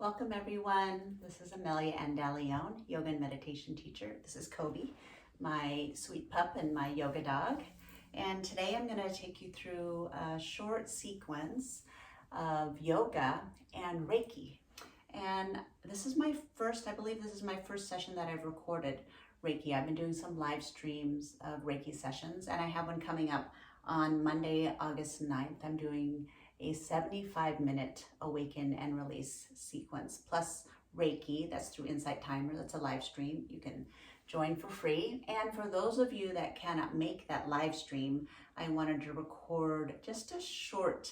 Welcome everyone. This is Amelia Andaleone, yoga and meditation teacher. This is Kobe, my sweet pup and my yoga dog. And today I'm going to take you through a short sequence of yoga and Reiki. And this is I believe this is my first session that I've recorded Reiki. I've been doing some live streams of Reiki sessions, and I have one coming up on Monday, August 9th. I'm doing a 75-minute awaken and release sequence plus Reiki. That's through Insight Timer. That's a live stream. You can join for free. And for those of you that cannot make that live stream, I wanted to record just a short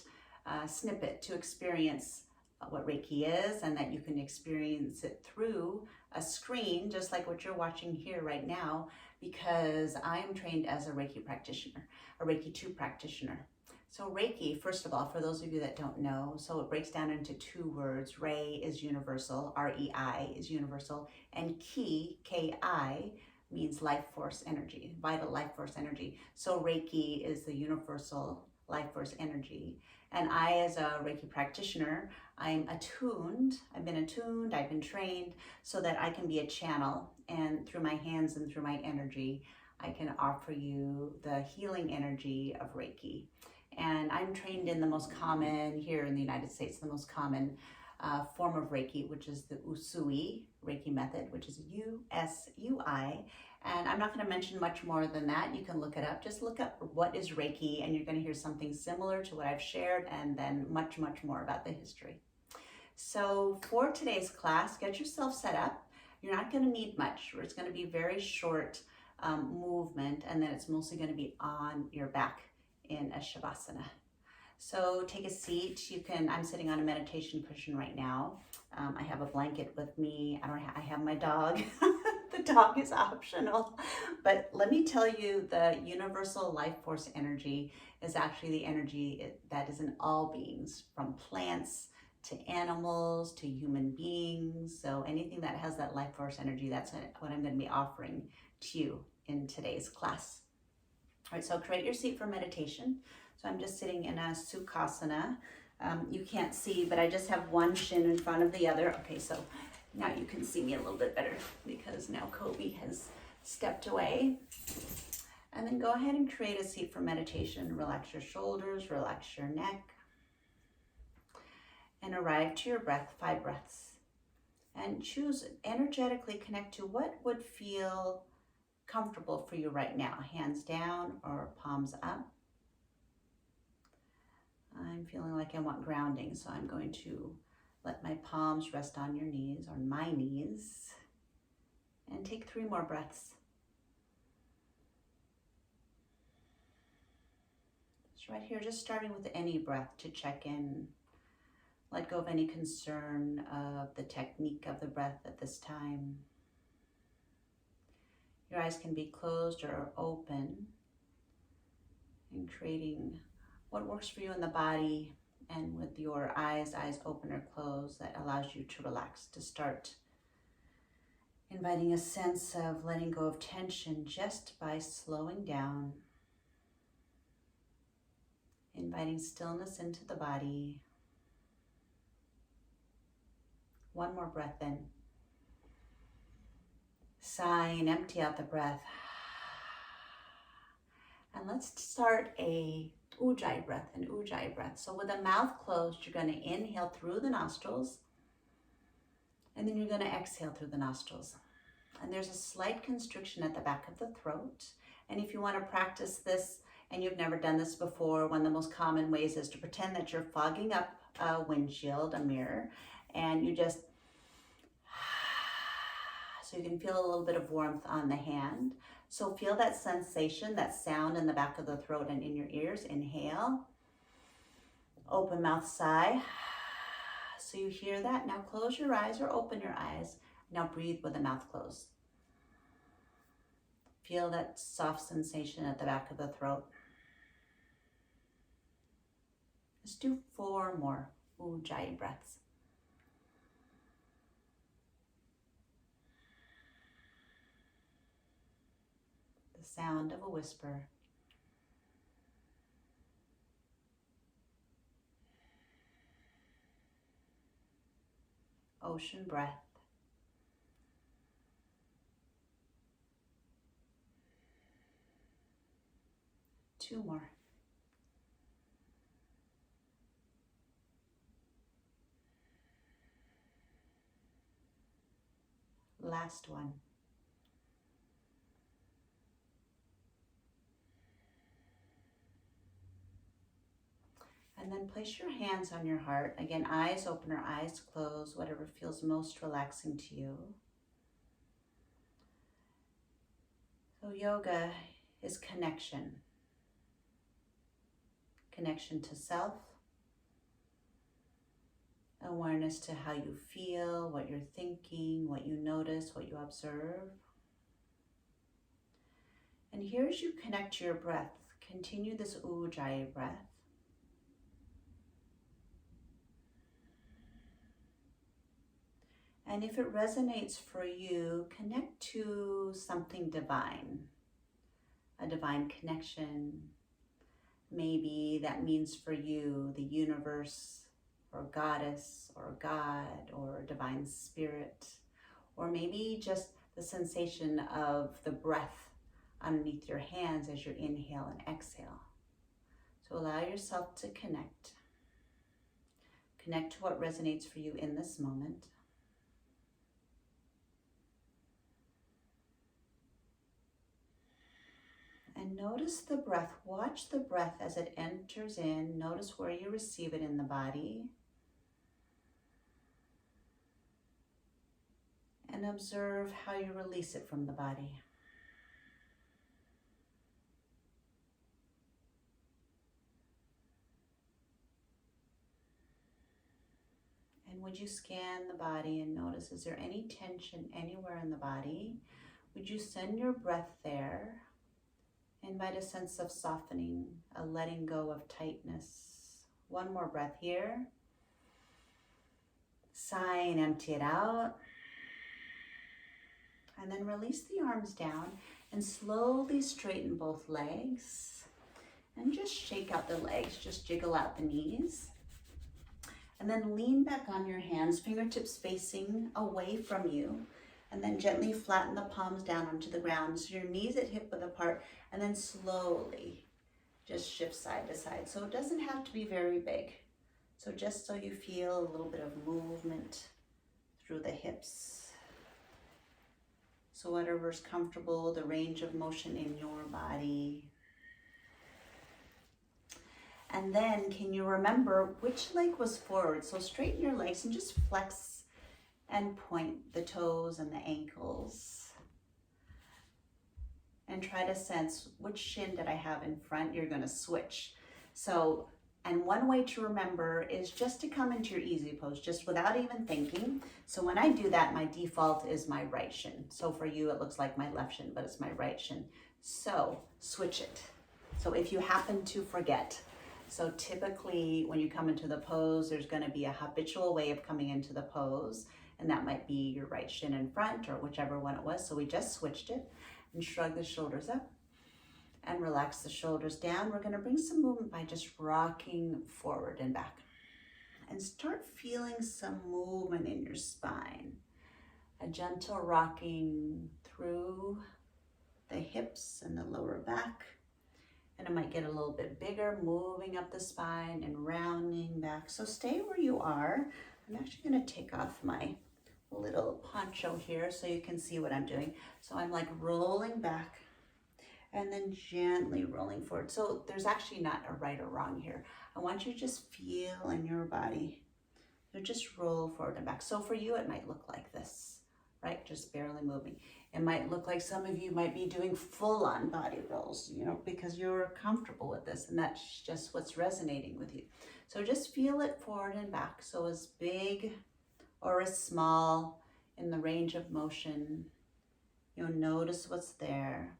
snippet to experience what Reiki is, and that you can experience it through a screen, just like what you're watching here right now, because I am trained as a Reiki practitioner, a Reiki 2 practitioner. So Reiki, first of all, for those of you that don't know, so it breaks down into two words. Rei is universal, R-E-I is universal, and Ki, K-I, means life force energy, vital life force energy. So Reiki is the universal life force energy. And I, as a Reiki practitioner, I'm attuned, I've been trained so that I can be a channel, and through my hands and through my energy, I can offer you the healing energy of Reiki. And I'm trained in the most common, here in the United States, the most common form of Reiki, which is the Usui Reiki method, which is U-S-U-I. And I'm not going to mention much more than that. You can look it up. Just look up what is Reiki, and you're going to hear something similar to what I've shared, and then much, much more about the history. So for today's class, get yourself set up. You're not going to need much. It's going to be very short movement, and then it's mostly going to be on your back in a savasana. So take a seat. I'm sitting on a meditation cushion right now. I have a blanket with me. I have my dog. The dog is optional. But let me tell you, the universal life force energy is actually the energy that is in all beings, from plants to animals to human beings. So anything that has that life force energy, that's what I'm going to be offering to you in today's class. All right, so create your seat for meditation. So I'm just sitting in a sukhasana. You can't see, but I just have one shin in front of the other. Okay, so now you can see me a little bit better because now Kobe has stepped away. And then go ahead and create a seat for meditation. Relax your shoulders, relax your neck, and arrive to your breath, 5 breaths. And choose, energetically connect to what would feel comfortable for you right now. Hands down or palms up. I'm feeling like I want grounding, so I'm going to let my palms rest on your knees, or my knees, and take 3 more breaths. So right here, just starting with any breath to check in. Let go of any concern of the technique of the breath at this time. Your eyes can be closed or open, and creating what works for you in the body, and with your eyes open or closed, that allows you to relax, to start inviting a sense of letting go of tension just by slowing down, inviting stillness into the body. 1 more breath in. Sigh and empty out the breath. And let's start a Ujjayi breath, an Ujjayi breath. So with the mouth closed, you're going to inhale through the nostrils, and then you're going to exhale through the nostrils. And there's a slight constriction at the back of the throat. And if you want to practice this and you've never done this before, one of the most common ways is to pretend that you're fogging up a windshield, a mirror, and you just, so you can feel a little bit of warmth on the hand. So feel that sensation, that sound in the back of the throat and in your ears. Inhale, open mouth, sigh. So you hear that. Now close your eyes or open your eyes. Now breathe with the mouth closed. Feel that soft sensation at the back of the throat. Let's do 4 more Ujjayi breaths. The sound of a whisper. ocean breath. Two more. Last one. And then place your hands on your heart. Again, eyes open or eyes closed, whatever feels most relaxing to you. So yoga is connection. Connection to self. Awareness to how you feel, what you're thinking, what you notice, what you observe. And here as you connect to your breath, continue this Ujjayi breath. And if it resonates for you, connect to something divine, a divine connection. Maybe that means for you the universe, or goddess, or God, or divine spirit, or maybe just the sensation of the breath underneath your hands as you inhale and exhale. So allow yourself to connect. Connect to what resonates for you in this moment. And notice the breath. Watch the breath as it enters in. Notice where you receive it in the body. And observe how you release it from the body. And would you scan the body and notice, is there any tension anywhere in the body? Would you send your breath there? Invite a sense of softening, a letting go of tightness. One more breath here. Sigh and empty it out. And then release the arms down and slowly straighten both legs. And just shake out the legs, just jiggle out the knees. And then lean back on your hands, fingertips facing away from you. And then gently flatten the palms down onto the ground. So your knees at hip width apart. And then slowly just shift side to side. So it doesn't have to be very big. So just so you feel a little bit of movement through the hips. So whatever's comfortable, the range of motion in your body. And then can you remember which leg was forward? So straighten your legs and just flex and point the toes and the ankles. And try to sense which shin did I have in front. You're gonna switch. So, and one way to remember is just to come into your easy pose, just without even thinking. So when I do that, my default is my right shin. So for you, it looks like my left shin, but it's my right shin. So switch it. So if you happen to forget, so typically when you come into the pose, there's gonna be a habitual way of coming into the pose, and that might be your right shin in front or whichever one it was. So we just switched it and shrug the shoulders up and relax the shoulders down. We're gonna bring some movement by just rocking forward and back. And start feeling some movement in your spine. A gentle rocking through the hips and the lower back. And it might get a little bit bigger, moving up the spine and rounding back. So stay where you are. I'm actually gonna take off my little poncho here so you can see what I'm doing. So I'm like rolling back and then gently rolling forward. So there's actually not a right or wrong here. I want you to just feel in your body. So just roll forward and back. So for you, it might look like this, right? Just barely moving. It might look like some of you might be doing full-on body rolls, you know, because you're comfortable with this and that's just what's resonating with you. So just feel it forward and back. So as big or as small in the range of motion, you'll notice what's there,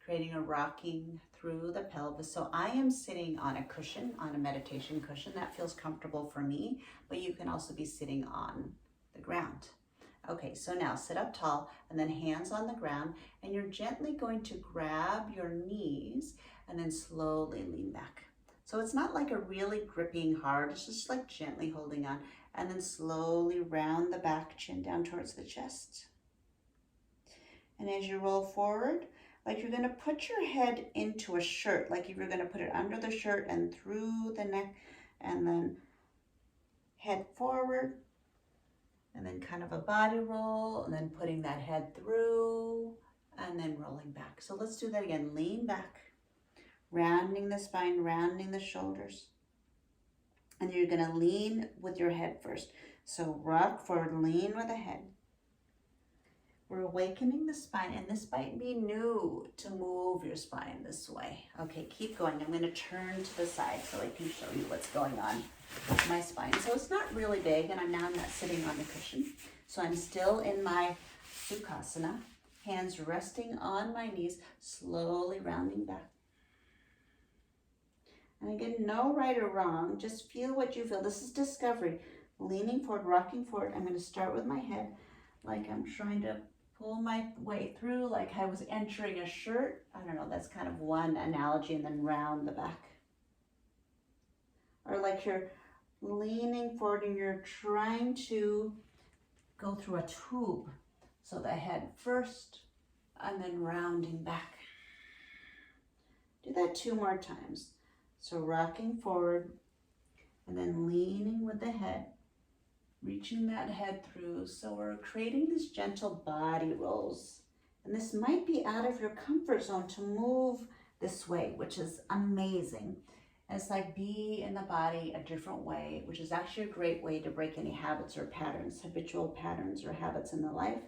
creating a rocking through the pelvis. So I am sitting on a cushion, on a meditation cushion. That feels comfortable for me, but you can also be sitting on the ground. Okay, so now sit up tall and then hands on the ground, and you're gently going to grab your knees and then slowly lean back. So it's not like a really gripping hard, it's just like gently holding on. And then slowly round the back, chin down towards the chest. And as you roll forward, like you're going to put your head into a shirt, like if you're going to put it under the shirt and through the neck, and then head forward, and then kind of a body roll, and then putting that head through, and then rolling back. So let's do that again. Lean back, rounding the spine, rounding the shoulders. And you're going to lean with your head first. So rock forward, lean with the head. We're awakening the spine, and this might be new to move your spine this way. Okay, keep going. I'm going to turn to the side so I can show you what's going on with my spine. So it's not really big, and I'm not sitting on the cushion. So I'm still in my Sukhasana, hands resting on my knees, slowly rounding back. And again, no right or wrong, just feel what you feel. This is discovery. Leaning forward, rocking forward. I'm going to start with my head like I'm trying to pull my way through, like I was entering a shirt. I don't know, that's kind of one analogy, and then round the back. Or like you're leaning forward and you're trying to go through a tube. So the head first, and then rounding back. Do that 2 more times. So rocking forward, and then leaning with the head, reaching that head through. So we're creating these gentle body rolls. And this might be out of your comfort zone to move this way, which is amazing. And it's like be in the body a different way, which is actually a great way to break any habits or patterns, habitual patterns or habits in the life.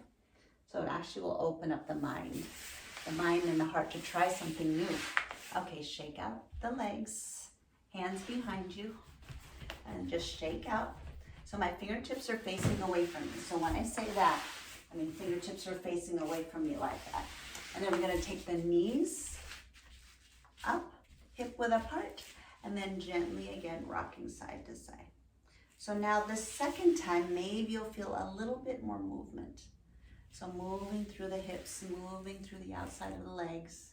So it actually will open up the mind and the heart to try something new. Okay, shake out the legs, hands behind you, and just shake out. So my fingertips are facing away from me. So when I say that, I mean fingertips are facing away from me like that. And then we're going to take the knees up, hip width apart, and then gently again rocking side to side. So now the second time, maybe you'll feel a little bit more movement. So moving through the hips, moving through the outside of the legs.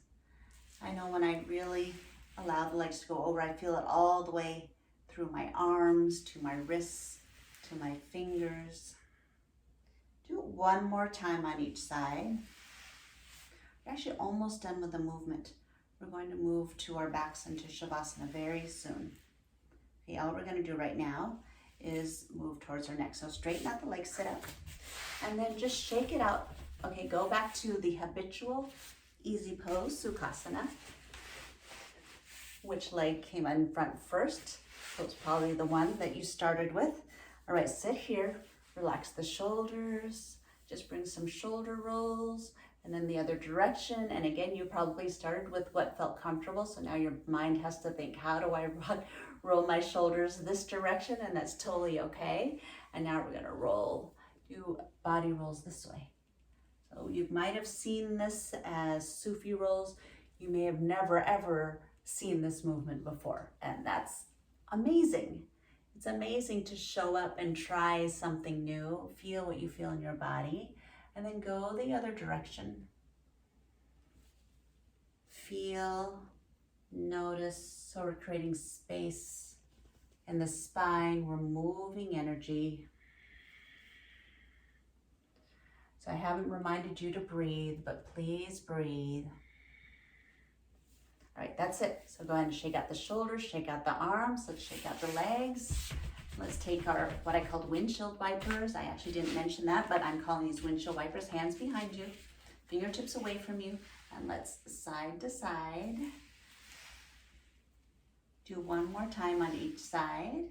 I know when I really allow the legs to go over, I feel it all the way through my arms, to my wrists, to my fingers. Do it 1 more time on each side. We're actually almost done with the movement. We're going to move to our backs into Shavasana very soon. Okay, all we're going to do right now is move towards our neck. So straighten out the legs, sit up, and then just shake it out. Okay, go back to the habitual easy pose, Sukhasana. Which leg came in front first? So it's probably the one that you started with. All right, sit here, relax the shoulders, just bring some shoulder rolls, and then the other direction. And again, you probably started with what felt comfortable, so now your mind has to think, how do I roll my shoulders this direction? And that's totally okay. And now we're gonna do body rolls this way. So you might have seen this as Sufi rolls. You may have never ever seen this movement before, and that's amazing. It's amazing to show up and try something new, feel what you feel in your body, and then go the other direction. Feel, notice, so we're creating space in the spine, we're moving energy. So I haven't reminded you to breathe, but please breathe. All right, that's it. So go ahead and shake out the shoulders, shake out the arms, let's shake out the legs. Let's take our, what I called windshield wipers. I actually didn't mention that, but I'm calling these windshield wipers. Hands behind you, fingertips away from you, and let's side to side. Do 1 more time on each side.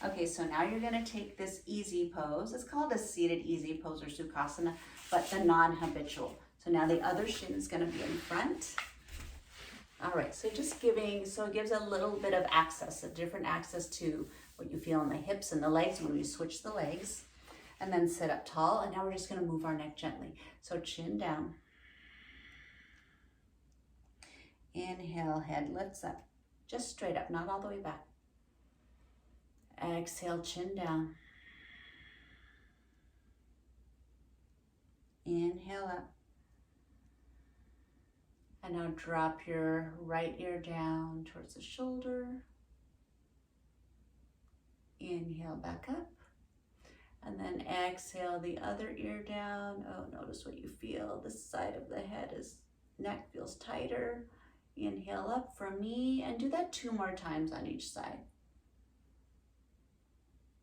Okay, so now you're gonna take this easy pose. It's called a seated easy pose or Sukhasana, but the non-habitual. So now the other shin is gonna be in front. All right, so just so it gives a little bit of access, a different access to what you feel in the hips and the legs when we switch the legs. And then sit up tall, and now we're just gonna move our neck gently. So chin down. Inhale, head lifts up, just straight up, not all the way back. Exhale, chin down. Inhale up. And now drop your right ear down towards the shoulder. Inhale back up. And then exhale the other ear down. Oh, notice what you feel. This side of the head neck feels tighter. Inhale up from me and do that 2 more times on each side.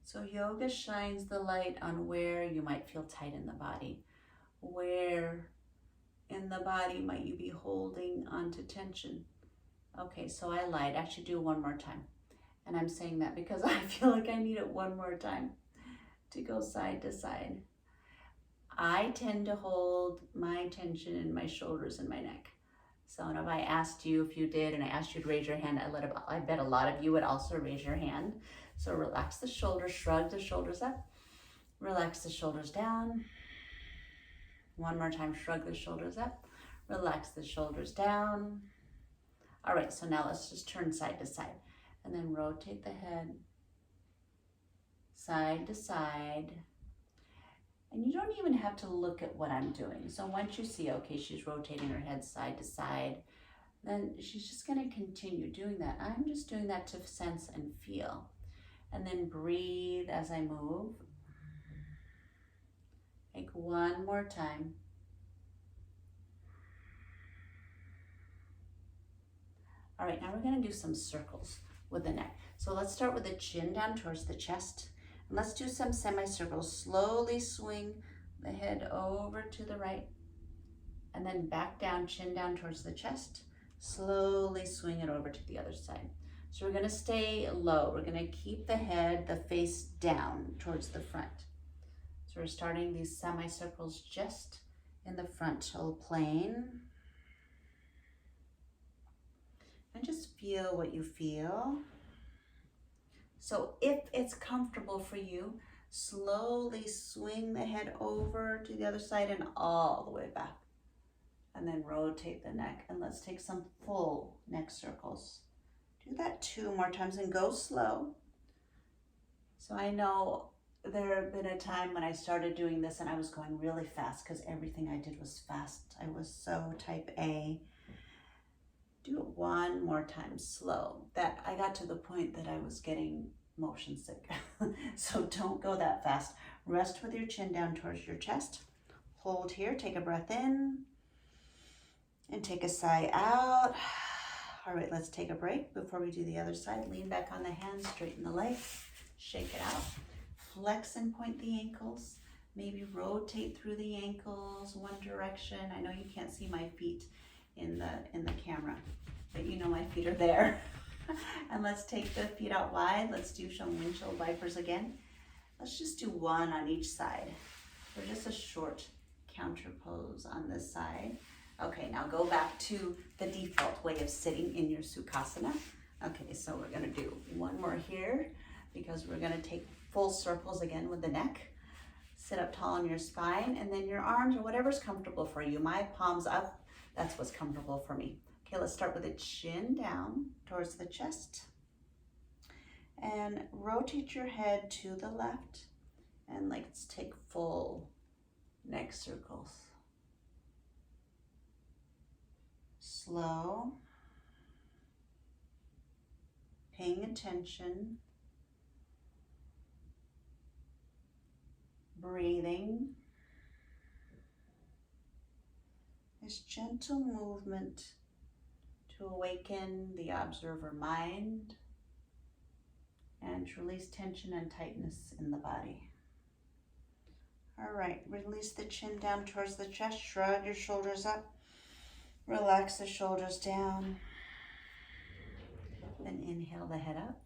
So yoga shines the light on where you might feel tight in the body. Where in the body might you be holding onto tension? Okay, so I lied. Actually, do 1 more time. And I'm saying that because I feel like I need it 1 more time to go side to side. I tend to hold my tension in my shoulders and my neck. So if I asked you if you did, and I asked you to raise your hand, I bet a lot of you would also raise your hand. So relax the shoulders, shrug the shoulders up, relax the shoulders down. 1 more time, shrug the shoulders up, relax the shoulders down. All right, so now let's just turn side to side and then rotate the head side to side. And you don't even have to look at what I'm doing. So once you see, okay, she's rotating her head side to side, then she's just going to continue doing that. I'm just doing that to sense and feel. And then breathe as I move. Take 1 more time. All right, now we're going to do some circles with the neck. So let's start with the chin down towards the chest. And let's do some semicircles. Slowly swing the head over to the right. And then back down, chin down towards the chest. Slowly swing it over to the other side. So we're going to stay low. We're going to keep the head, the face down towards the front. So we're starting these semicircles just in the frontal plane. And just feel what you feel. So if it's comfortable for you, slowly swing the head over to the other side and all the way back. And then rotate the neck. And let's take some full neck circles. Do that 2 more times and go slow. So I know there had been a time when I started doing this and I was going really fast because everything I did was fast. I was so type A. Do it 1 more time slow. That I got to the point that I was getting motion sick. So don't go that fast. Rest with your chin down towards your chest. Hold here, take a breath in and take a sigh out. All right, let's take a break before we do the other side. Lean back on the hands, straighten the legs, shake it out. Flex and point the ankles. Maybe rotate through the ankles one direction. I know you can't see my feet in the camera, but you know my feet are there. And let's take the feet out wide. Let's do some windshield wipers again. Let's just do 1 on each side. So just a short counter pose on this side. Okay, now go back to the default way of sitting in your Sukhasana. Okay, so we're gonna do 1 more here because we're gonna take full circles again with the neck. Sit up tall on your spine and then your arms or whatever's comfortable for you. My palms up, that's what's comfortable for me. Okay, let's start with the chin down towards the chest. And rotate your head to the left. And let's take full neck circles. Slow. Paying attention. Breathing. This gentle movement to awaken the observer mind and to release tension and tightness in the body. All right, release the chin down towards the chest, shrug your shoulders up, relax the shoulders down, then inhale the head up.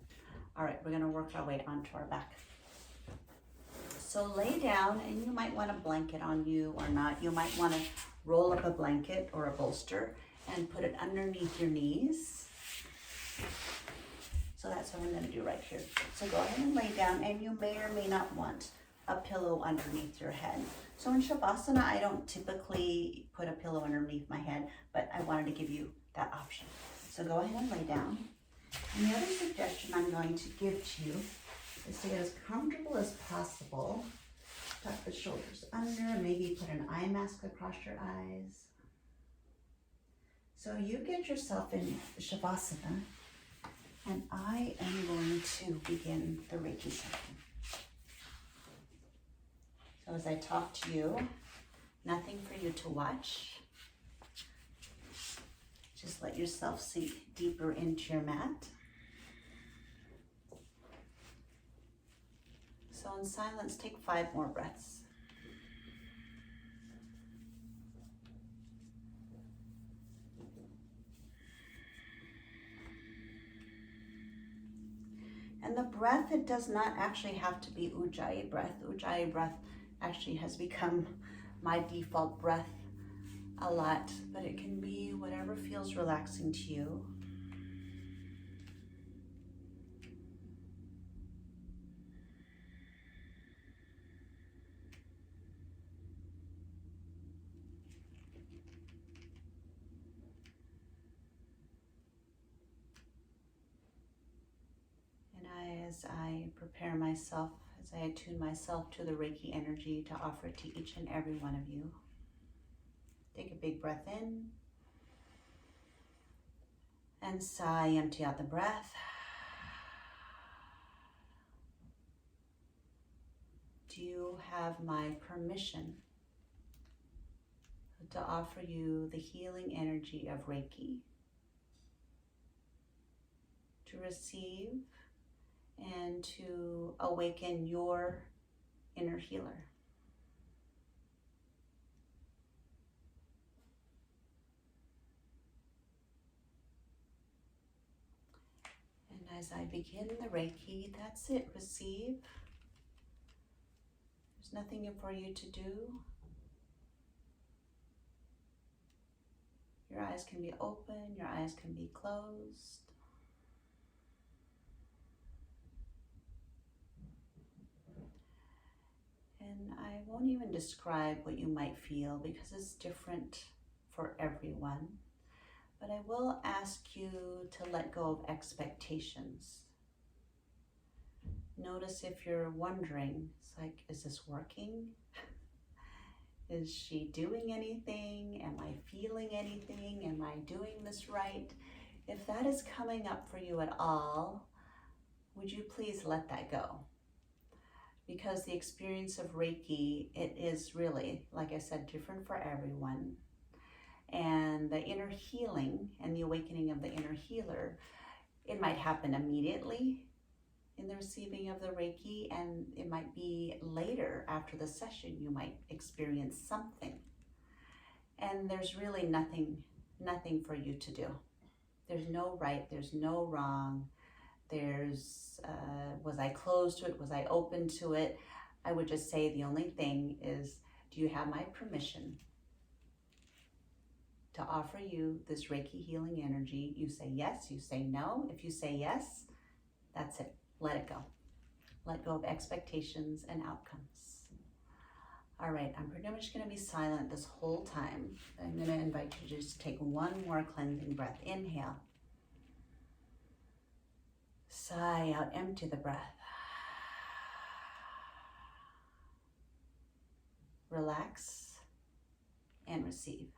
All right, we're gonna work our way onto our back. So lay down, and you might want a blanket on you or not. You might wanna roll up a blanket or a bolster and put it underneath your knees. So that's what I'm gonna do right here. So go ahead and lay down, and you may or may not want a pillow underneath your head. So in Shavasana, I don't typically put a pillow underneath my head, but I wanted to give you that option. So go ahead and lay down. And the other suggestion I'm going to give to you is to get as comfortable as possible. Tuck the shoulders under, maybe put an eye mask across your eyes. So you get yourself in Shavasana, and I am going to begin the Reiki session. So as I talk to you, nothing for you to watch. Just let yourself sink deeper into your mat. So in silence, take 5 more breaths. And the breath, it does not actually have to be Ujjayi breath. Ujjayi breath actually has become my default breath a lot, but it can be whatever feels relaxing to you. And as I prepare myself, as I attune myself to the Reiki energy to offer it to each and every one of you, take a big breath in and sigh, empty out the breath. Do you have my permission to offer you the healing energy of Reiki, to receive and to awaken your inner healer? And as I begin the Reiki, that's it, receive. There's nothing for you to do. Your eyes can be open, your eyes can be closed. And I won't even describe what you might feel because it's different for everyone. But I will ask you to let go of expectations. Notice if you're wondering, it's like, is this working? Is she doing anything? Am I feeling anything? Am I doing this right? If that is coming up for you at all, would you please let that go? Because the experience of Reiki, it is really, like I said, different for everyone. And the inner healing and the awakening of the inner healer, it might happen immediately in the receiving of the Reiki, and it might be later after the session you might experience something. And there's really nothing for you to do. There's no right, there's no wrong. There's, was I closed to it? Was I open to it? I would just say the only thing is, do you have my permission to offer you this Reiki healing energy? You say yes, you say no. If you say yes, that's it. Let it go. Let go of expectations and outcomes. All right, I'm pretty much going to be silent this whole time. I'm going to invite you to just take one more cleansing breath. Inhale. Sigh out, empty the breath. Relax and receive.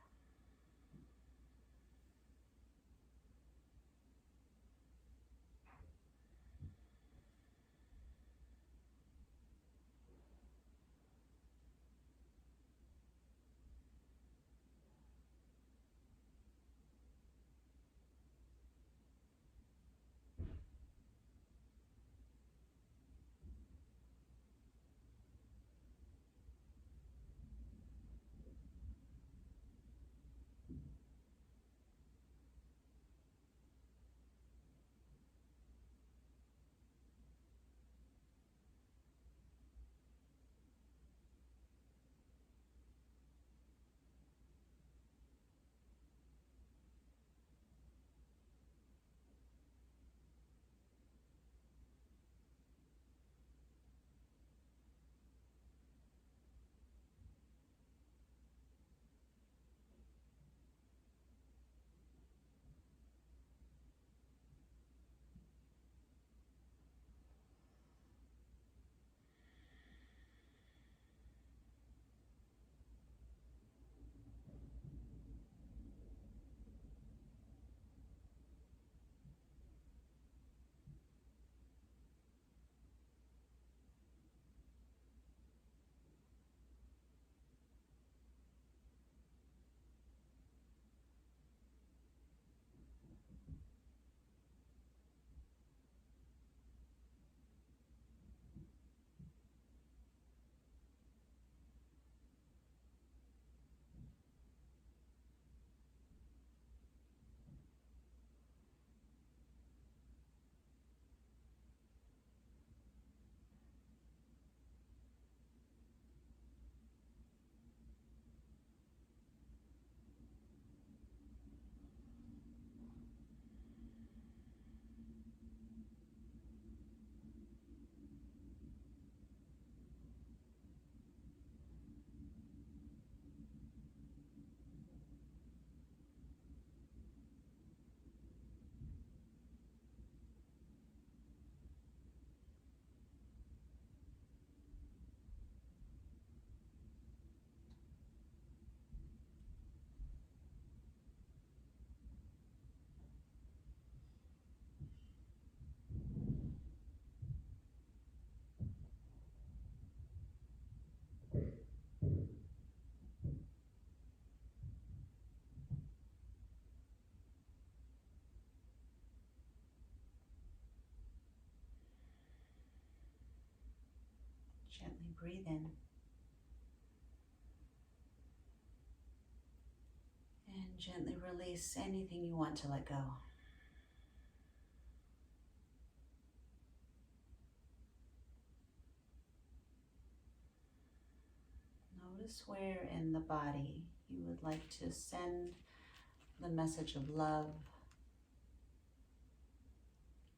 breathe in. And gently release anything you want to let go. Notice where in the body you would like to send the message of love,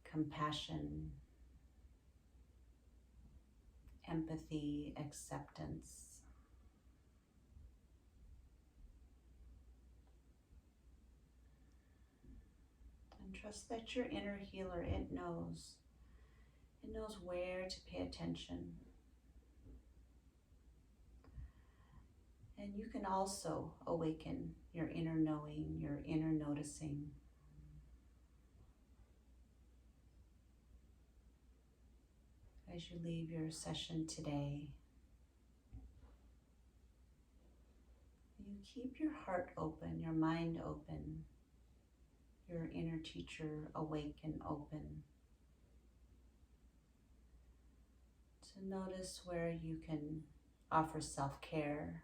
compassion, empathy, acceptance. And trust that your inner healer, it knows where to pay attention. And you can also awaken your inner knowing, your inner noticing. As you leave your session today, you keep your heart open, your mind open, your inner teacher awake and open. To notice where you can offer self-care,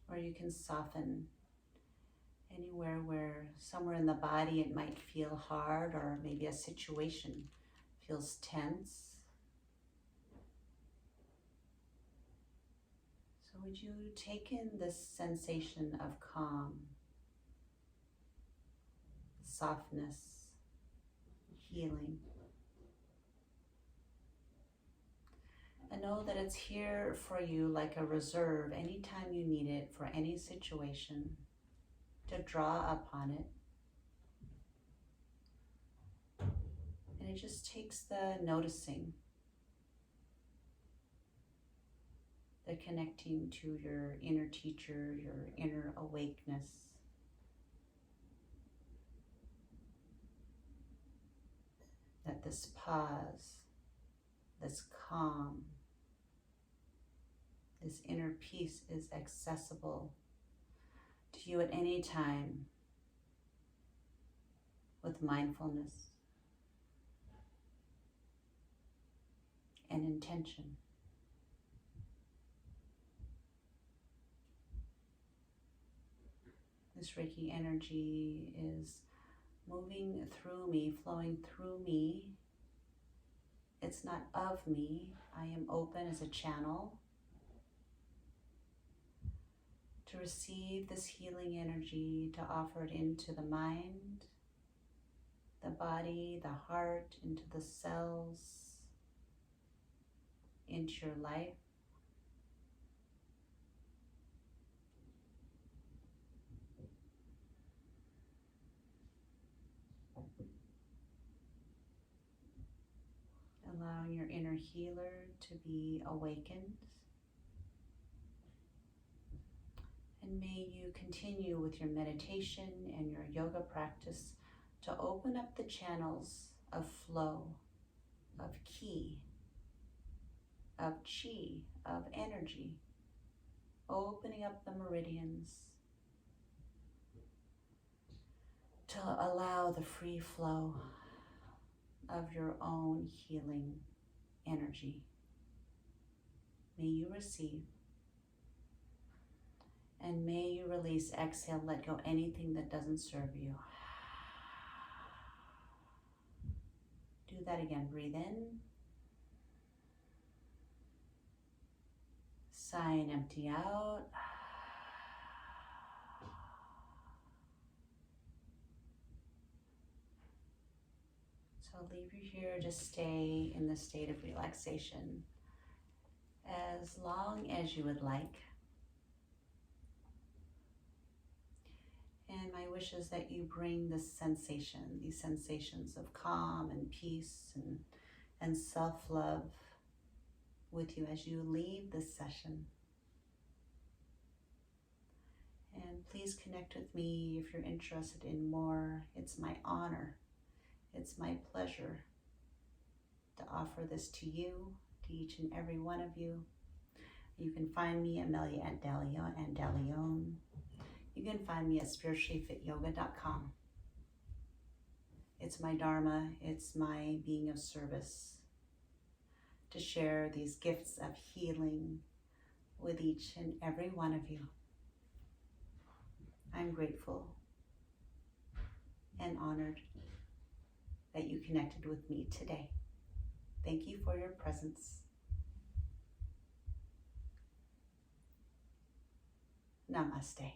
where you can soften anywhere where somewhere in the body it might feel hard, or maybe a situation feels tense. So would you take in this sensation of calm, softness, healing, and know that it's here for you like a reserve anytime you need it for any situation, to draw upon it. And it just takes the noticing, the connecting to your inner teacher, your inner awakeness. That this pause, this calm, this inner peace is accessible to you at any time with mindfulness and intention. This Reiki energy is moving through me, flowing through me. It's not of me. I am open as a channel to receive this healing energy, to offer it into the mind, the body, the heart, into the cells, into your life. Allowing your inner healer to be awakened. And may you continue with your meditation and your yoga practice to open up the channels of flow, of ki, of chi, of energy, opening up the meridians to allow the free flow of your own healing energy. May you receive, and may you release, exhale, let go anything that doesn't serve you. Do that again. Breathe in. Sigh and empty out. So I'll leave you here to stay in the state of relaxation as long as you would like. And my wish is that you bring this sensation, these sensations of calm and peace and self-love with you as you leave this session. And please connect with me if you're interested in more. It's my honor. It's my pleasure to offer this to you, to each and every one of you. You can find me, Amelia Andalion. You can find me at spirituallyfityoga.com. It's my dharma, it's my being of service to share these gifts of healing with each and every one of you. I'm grateful and honored that you connected with me today. Thank you for your presence. Namaste.